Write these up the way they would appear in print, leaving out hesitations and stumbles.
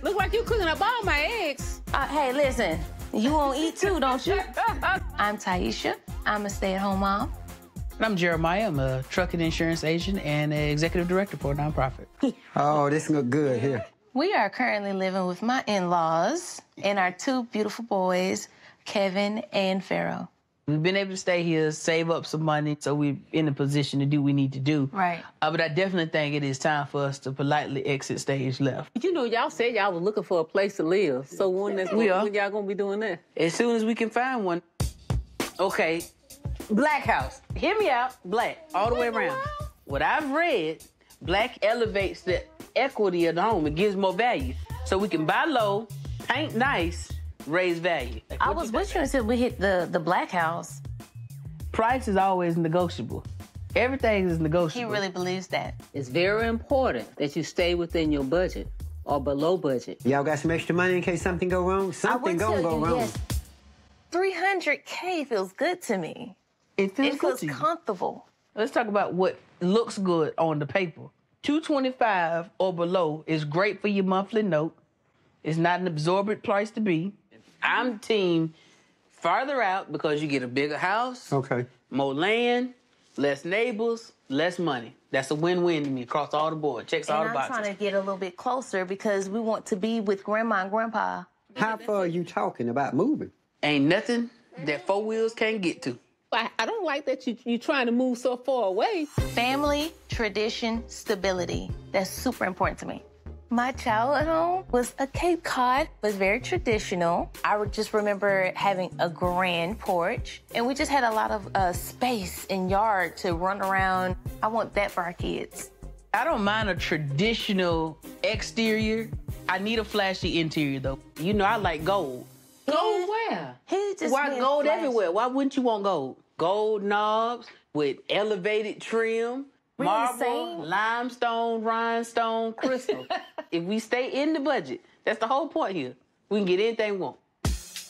Look like you cooking up all my eggs. Hey, listen, you won't eat too, don't you? I'm Taisha. I'm a stay-at-home mom. I'm Jeremiah. I'm a trucking insurance agent and an executive director for a nonprofit. Oh, this look good here. We are currently living with my in-laws and our two beautiful boys, Kevin and Pharaoh. We've been able to stay here, save up some money, so we're in a position to do what we need to do. Right. But I definitely think it is time for us to politely exit stage left. You know, y'all said y'all was looking for a place to live. So when y'all gonna be doing that? As soon as we can find one. Okay, Black house. Hear me out, black, all the way around. What I've read, black elevates the equity of the home. It gives more value. So we can buy low, paint nice, raise value. I was with you until we hit the black house. Price is always negotiable. Everything is negotiable. He really believes that. It's very important that you stay within your budget or below budget. Y'all got some extra money in case something go wrong? Something gonna go wrong. Yes, $300K feels good to me. It feels comfortable. Let's talk about what looks good on the paper. $225 or below is great for your monthly note. It's not an absorbent price to be. I'm team farther out because you get a bigger house, more land, less neighbors, less money. That's a win-win to me across all the board. Checks all the boxes. And I'm trying to get a little bit closer because we want to be with Grandma and Grandpa. How far are you talking about moving? Ain't nothing that four wheels can't get to. I don't like that you trying to move so far away. Family, tradition, stability. That's super important to me. My childhood home was a Cape Cod, was very traditional. I would just remember having a grand porch, and we just had a lot of space and yard to run around. I want that for our kids. I don't mind a traditional exterior. I need a flashy interior, though. You know, I like gold. Gold where? Why gold everywhere? Why wouldn't you want gold? Gold knobs with elevated trim, marble, limestone, rhinestone, crystal. If we stay in the budget, that's the whole point here. We can get anything we want.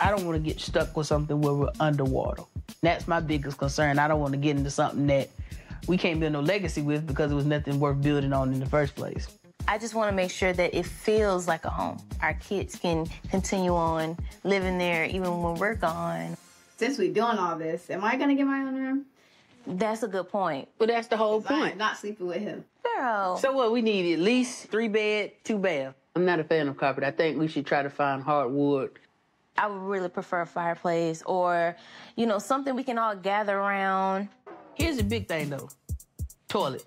I don't want to get stuck with something where we're underwater. That's my biggest concern. I don't want to get into something that we can't build no legacy with because it was nothing worth building on in the first place. I just want to make sure that it feels like a home. Our kids can continue on living there even when we're gone. Since we're doing all this, am I going to get my own room? That's a good point. Well, that's the whole point. I'm not sleeping with him. Girl. So what, we need at least 3 bed, 2 bath. I'm not a fan of carpet. I think we should try to find hardwood. I would really prefer a fireplace or, you know, something we can all gather around. Here's the big thing, though. Toilet.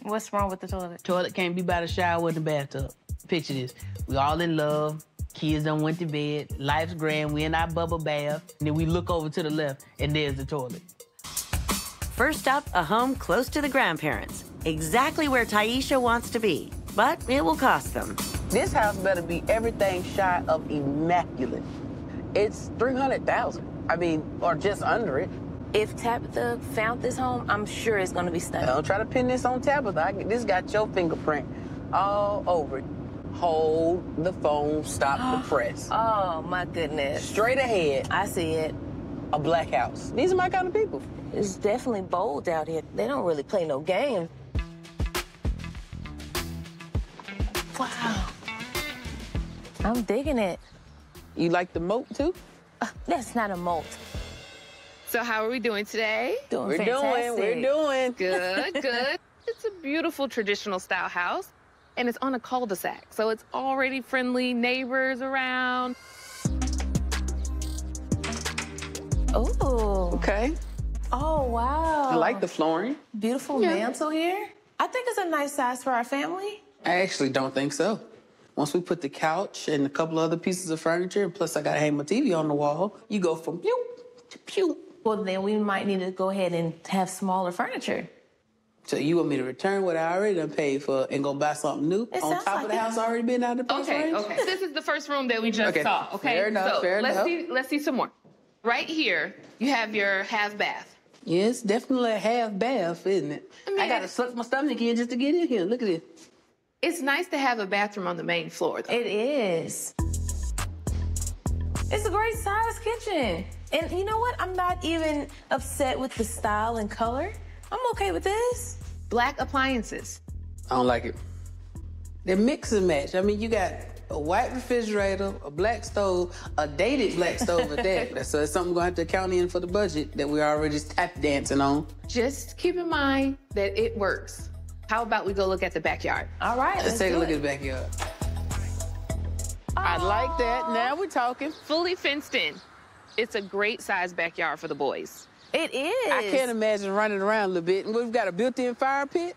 What's wrong with the toilet? Toilet can't be by the shower in the bathtub. Picture this. We all in love. Kids done went to bed. Life's grand. We in our bubble bath. And then we look over to the left, and there's the toilet. First up, a home close to the grandparents. Exactly where Taisha wants to be. But it will cost them. This house better be everything shy of immaculate. It's $300,000. I mean, or just under it. If Tabitha found this home, I'm sure it's going to be stunning. Don't try to pin this on Tabitha. This got your fingerprint all over it. Hold the phone, stop the press. Oh, my goodness. Straight ahead. I see it. A black house. These are my kind of people. It's definitely bold out here. They don't really play no games. Wow. I'm digging it. You like the moat, too? That's not a moat. So how are we doing today? We're doing. Good, good. It's a beautiful traditional style house, and it's on a cul-de-sac, so it's already friendly neighbors around. Oh. Okay. Oh, wow. I like the flooring. Beautiful mantle here. I think it's a nice size for our family. I actually don't think so. Once we put the couch and a couple other pieces of furniture, and plus I gotta hang my TV on the wall, you go from pew to pew. Well, then we might need to go ahead and have smaller furniture. So you want me to return what I already done paid for and go buy something new on top of the house already been out of the price range? Okay. This is the first room that we just saw, okay? Fair enough, fair enough. Let's see some more. Right here, you have your half bath. Yeah, it's definitely a half bath, isn't it? I gotta suck my stomach in just to get in here. Look at this. It's nice to have a bathroom on the main floor, though. It is. It's a great size kitchen. And you know what? I'm not even upset with the style and color. I'm okay with this. Black appliances. I don't like it. They're mix and match. I mean, you got a white refrigerator, a black stove, a dated black stove at that. So it's something we're going to have to count in for the budget that we're already tap dancing on. Just keep in mind that it works. How about we go look at the backyard? All right, Let's take a look at the backyard. I like that. Now we're talking. Fully fenced in. It's a great size backyard for the boys. It is. I can't imagine running around a little bit. And we've got a built-in fire pit.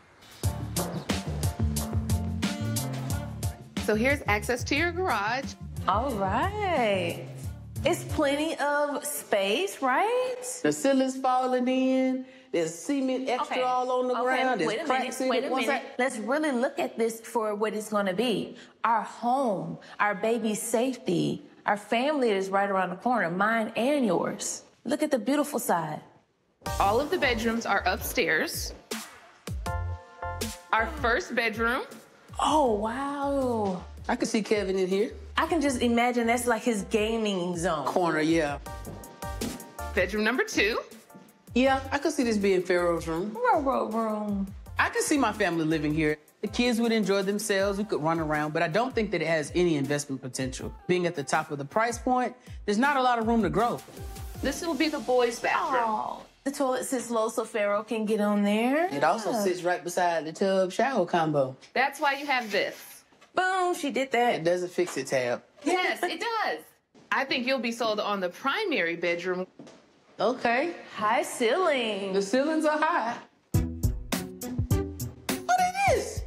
So here's access to your garage. All right. It's plenty of space, right? The ceiling's falling in. There's cement extra all on the ground. There's cracks in it. Wait a minute. Let's really look at this for what it's going to be. Our home, our baby's safety, our family is right around the corner, mine and yours. Look at the beautiful side. All of the bedrooms are upstairs. Our first bedroom. Oh, wow. I can see Kevin in here. I can just imagine that's like his gaming zone. Corner, yeah. Bedroom number 2. Yeah, I could see this being Pharaoh's room. Room. I could see my family living here. The kids would enjoy themselves. We could run around, but I don't think that it has any investment potential. Being at the top of the price point, there's not a lot of room to grow. This will be the boys' bathroom. Oh, the toilet sits low so Pharaoh can get on there. It also sits right beside the tub shower combo. That's why you have this. Boom, she did that. It doesn't fix it, tab. Yes, it does. I think you'll be sold on the primary bedroom. Okay. High ceiling. The ceilings are high. What is this?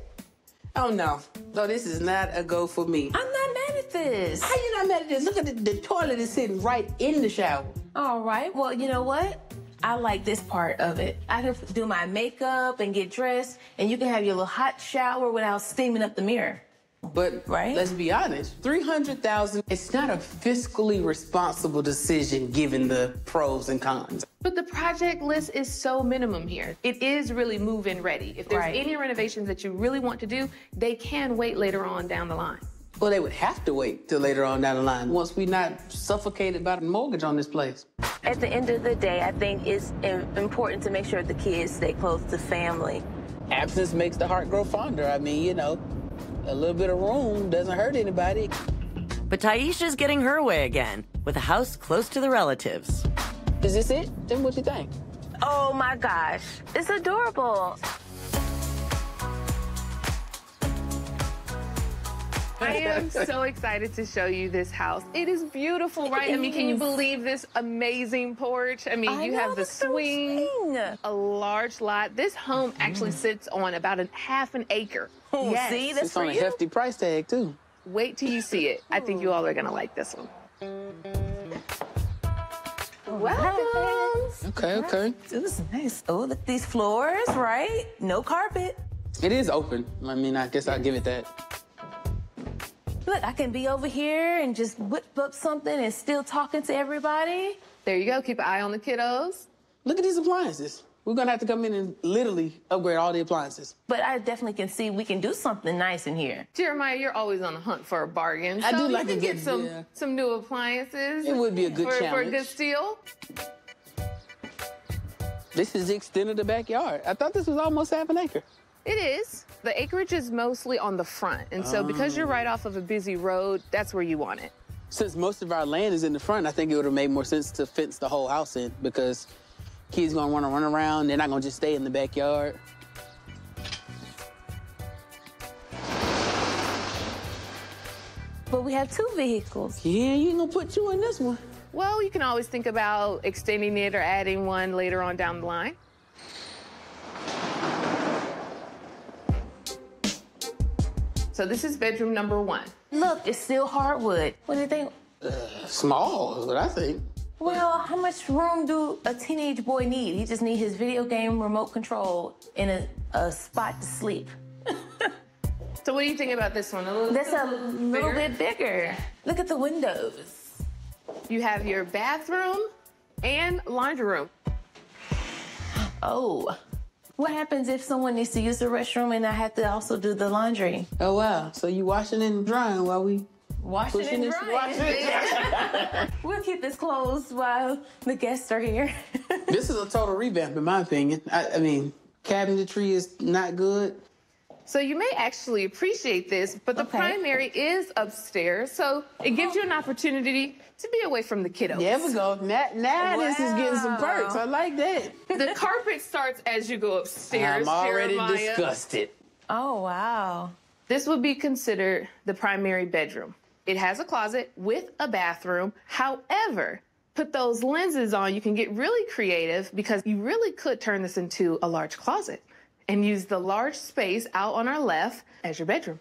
Oh, no. No, this is not a go for me. I'm not mad at this. How you not mad at this? Look at the toilet is sitting right in the shower. All right, well, you know what? I like this part of it. I can do my makeup and get dressed, and you can have your little hot shower without steaming up the mirror. But let's be honest, $300,000, it's not a fiscally responsible decision given the pros and cons. But the project list is so minimum here. It is really move-in ready. If there's any renovations that you really want to do, they can wait later on down the line. Well, they would have to wait till later on down the line once we're not suffocated by the mortgage on this place. At the end of the day, I think it's important to make sure the kids stay close to family. Absence makes the heart grow fonder. I mean, you know, a little bit of room doesn't hurt anybody. But Taisha's getting her way again, with a house close to the relatives. Is this it? Then what you think? Oh my gosh, it's adorable. I am so excited to show you this house. It is beautiful, right? I mean, can you believe this amazing porch? I mean, you have the swing, a large lot. This home actually sits on about half an acre. Oh, yes. See, that's it's on a hefty price tag, too. Wait till you see it. I think you all are going to like this one. Welcome. Okay. It was nice. Oh, look at these floors, right? No carpet. It is open. I mean, I guess I'll give it that. Look, I can be over here and just whip up something and still talking to everybody. There you go. Keep an eye on the kiddos. Look at these appliances. We're going to have to come in and literally upgrade all the appliances. But I definitely can see we can do something nice in here. Jeremiah, you're always on the hunt for a bargain. I do you like can to get some new appliances. It would be a good challenge. For a good steal. This is the extent of the backyard. I thought this was almost half an acre. It is. The acreage is mostly on the front. And so because you're right off of a busy road, that's where you want it. Since most of our land is in the front, I think it would have made more sense to fence the whole house in because kids gonna wanna run around. They're not gonna just stay in the backyard. But we have 2 vehicles. Yeah, you ain't gonna put 2 in this one. Well, you can always think about extending it or adding one later on down the line. So this is bedroom number 1. Look, it's still hardwood. What do you think? Small is what I think. Well, how much room do a teenage boy need? He just needs his video game remote control in a spot to sleep. So what do you think about this one? That's a little bit bigger. Look at the windows. You have your bathroom and laundry room. Oh. What happens if someone needs to use the restroom and I have to also do the laundry? Oh, wow. So you washing and drying while we Washing and drying. We'll keep this closed while the guests are here. This is a total revamp, in my opinion. I mean, cabinetry is not good. So you may actually appreciate this, but the primary is upstairs, so it gives you an opportunity to be away from the kiddos. There we go. Now this is getting some perks. I like that. The carpet starts as you go upstairs. I'm already Jeremiah. disgusted. Oh, wow. This would be considered the primary bedroom. It has a closet with a bathroom. However, put those lenses on, you can get really creative because you really could turn this into a large closet and use the large space out on our left as your bedroom.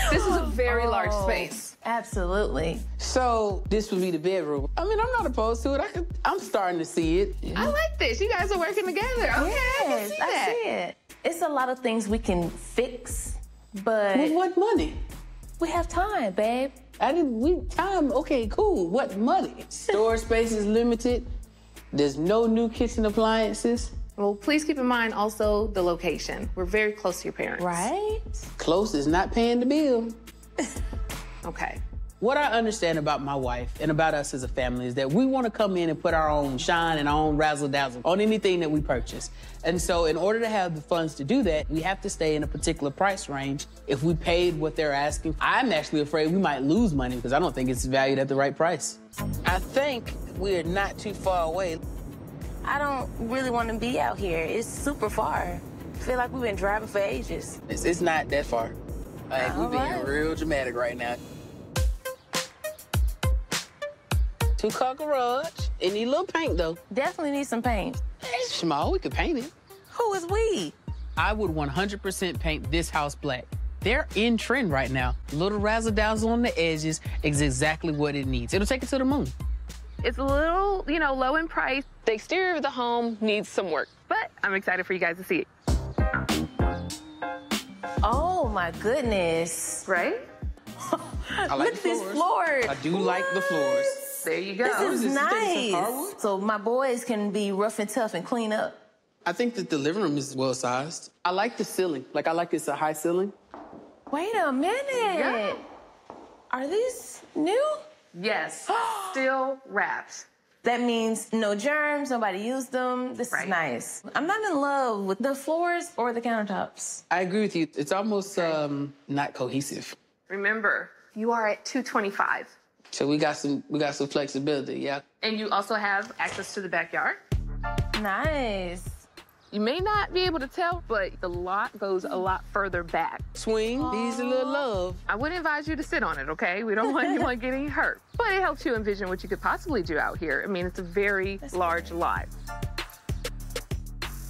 This is a very large space. Absolutely. So this would be the bedroom. I mean, I'm not opposed to it. I'm starting to see it. I like this. You guys are working together. Okay, Yes, I see it. It's a lot of things we can fix, but With what money? we have time, babe. Okay, cool. What money? Storage space is limited. There's no new kitchen appliances. Well, please keep in mind also the location. We're very close to your parents. Right? Close is not paying the bill. Okay. What I understand about my wife and about us as a family is that we want to come in and put our own shine and our own razzle-dazzle on anything that we purchase. And so in order to have the funds to do that, we have to stay in a particular price range. If we paid what they're asking, I'm actually afraid we might lose money because I don't think it's valued at the right price. I think we're not too far away. I don't really want to be out here. It's super far. I feel like we've been driving for ages. It's not that far. Like, we're being right. real dramatic right now. 2-car garage. It need a little paint, though. Definitely need some paint. It's small. We could paint it. Who is we? I would 100% paint this house black. They're in trend right now. Little razzle-dazzle on the edges is exactly what it needs. It'll take it to the moon. It's a little, low in price. The exterior of the home needs some work, but I'm excited for you guys to see it. Oh, my goodness. Right? I like Look at these floors. I do like the floors. There you go. This is Is this nice. hardwood? So my boys can be rough and tough and clean up. I think that the living room is well-sized. I like the ceiling. Like, I like it's a high ceiling. Wait a minute. Yeah. Are these new? Yes, still wrapped. That means no germs, nobody used them. This is nice. I'm not in love with the floors or the countertops. I agree with you. It's almost not cohesive. Remember, you are at 225. So we got some flexibility, yeah. And you also have access to the backyard. Nice. You may not be able to tell, but the lot goes a lot further back. Swing, needs a little love. I wouldn't advise you to sit on it, okay? We don't want anyone getting hurt. But it helps you envision what you could possibly do out here. I mean, it's a very large lot.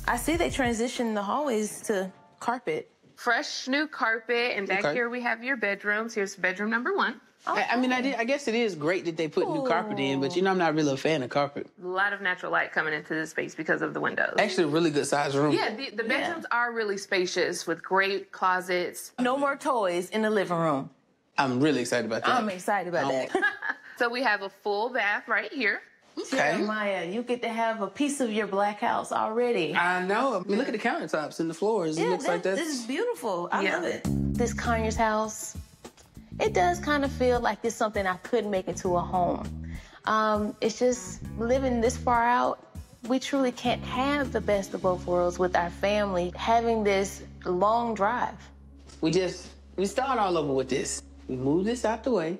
I see they transitioned the hallways to carpet. Fresh new carpet, and back here we have your bedrooms. Here's bedroom number 1. I mean, I guess it is great that they put new carpet in, but I'm not really a fan of carpet. A lot of natural light coming into this space because of the windows. Actually, a really good sized room. Yeah, the bedrooms are really spacious with great closets. No more toys in the living room. I'm really excited about that. I'm excited about that. So we have a full bath right here. Okay. Jeremiah, you get to have a piece of your black house already. I know. I mean, look at the countertops and the floors. It looks like this that's... is beautiful. I love it. This Conyers house, it does kind of feel like it's something I could make into a home. It's just living this far out, we truly can't have the best of both worlds with our family having this long drive. We start all over with this. We move this out the way.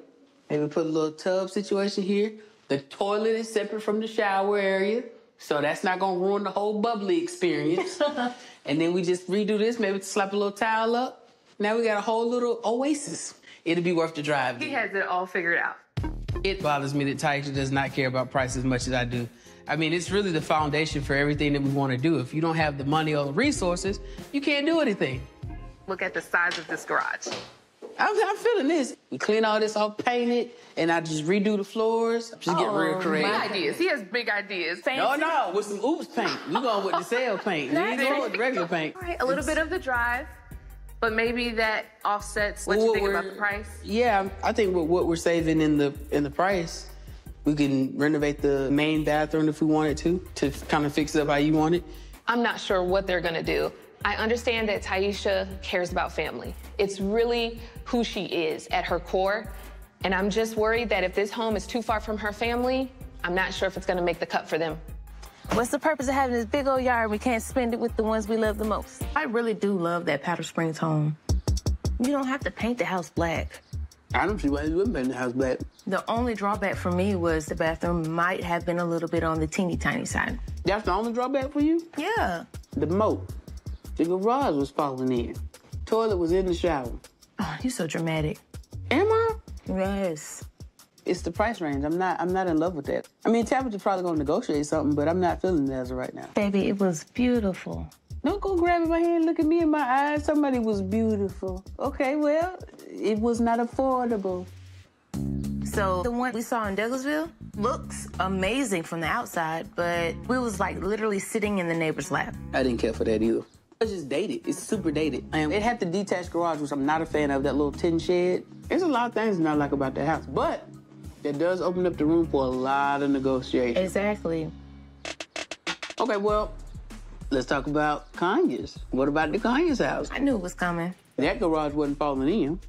Maybe put a little tub situation here. The toilet is separate from the shower area, so that's not gonna ruin the whole bubbly experience. And then we just redo this, maybe slap a little towel up. Now we got a whole little oasis. It'll be worth the drive. He has it all figured out. It bothers me that Taisha does not care about price as much as I do. I mean, it's really the foundation for everything that we want to do. If you don't have the money or the resources, you can't do anything. Look at the size of this garage. I'm feeling this. We clean all this off, paint it, and I just redo the floors. Just get real creative. Big ideas. He has big ideas. No, with some oops paint. We going with the sale paint. We ain't going with the regular paint. All right, a little bit of the drive, but maybe that offsets what you think about the price. Yeah, I think with what we're saving in the price, we can renovate the main bathroom if we wanted to kind of fix it up how you want it. I'm not sure what they're gonna do. I understand that Taisha cares about family. It's really who she is at her core. And I'm just worried that if this home is too far from her family, I'm not sure if it's gonna make the cut for them. What's the purpose of having this big old yard? We can't spend it with the ones we love the most. I really do love that Powder Springs home. You don't have to paint the house black. I don't see why you wouldn't paint the house black. The only drawback for me was the bathroom might have been a little bit on the teeny tiny side. That's the only drawback for you? Yeah. The moat. The garage was falling in. Toilet was in the shower. Oh, you're so dramatic. Am I? Yes. It's the price range. I'm not in love with that. I mean, Tabitha's probably gonna negotiate something, but I'm not feeling it as of right now. Baby, it was beautiful. Don't go grabbing my hand, look at me in my eyes. Somebody was beautiful. Okay, well, it was not affordable. So the one we saw in Douglasville looks amazing from the outside, but we was like literally sitting in the neighbor's lap. I didn't care for that either. It's just dated. It's super dated. And it had the detached garage, which I'm not a fan of, that little tin shed. There's a lot of things not like about that house, but that does open up the room for a lot of negotiation. Exactly. Okay, well, let's talk about Kanye's. What about the Kanye's house? I knew it was coming. That garage wasn't falling in.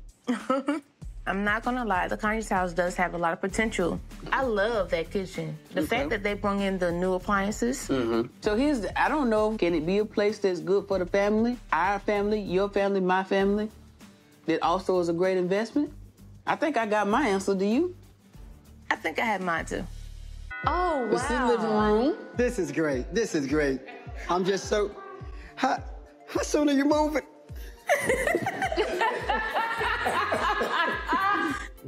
I'm not gonna lie, the Kanye's house does have a lot of potential. I love that kitchen. The fact that they brought in the new appliances. So I don't know, can it be a place that's good for the family, our family, your family, my family, that also is a great investment? I think I got my answer. Do you? I think I had mine too. Oh, It's the living room. This is great. This is great. I'm just so... How soon are you moving?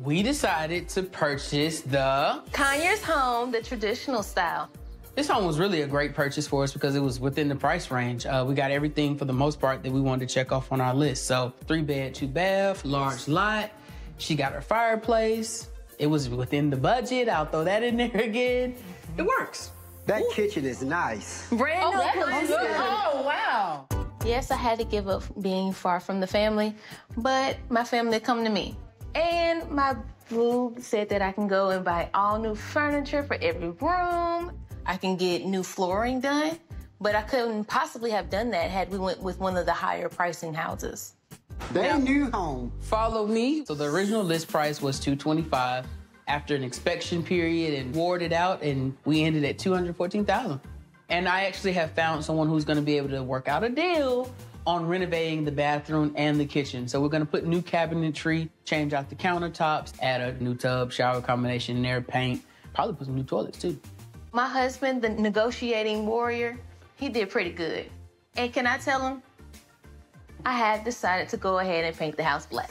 We decided to purchase the... Kanye's home, the traditional style. This home was really a great purchase for us because it was within the price range. We got everything for the most part that we wanted to check off on our list. So 3-bed, 2-bath, large lot. She got her fireplace. It was within the budget. I'll throw that in there again. It works. That kitchen is nice. Brand new Good. Oh, wow. Yes, I had to give up being far from the family, but my family come to me. And my boo said that I can go and buy all new furniture for every room. I can get new flooring done, but I couldn't possibly have done that had we went with one of the higher pricing houses. Their new home. Follow me. So the original list price was $225. After an inspection period and warded out, and we ended at $214,000. And I actually have found someone who's gonna be able to work out a deal on renovating the bathroom and the kitchen. So we're gonna put new cabinetry, change out the countertops, add a new tub, shower combination in there, paint, probably put some new toilets too. My husband, the negotiating warrior, he did pretty good. And can I tell him? I have decided to go ahead and paint the house black.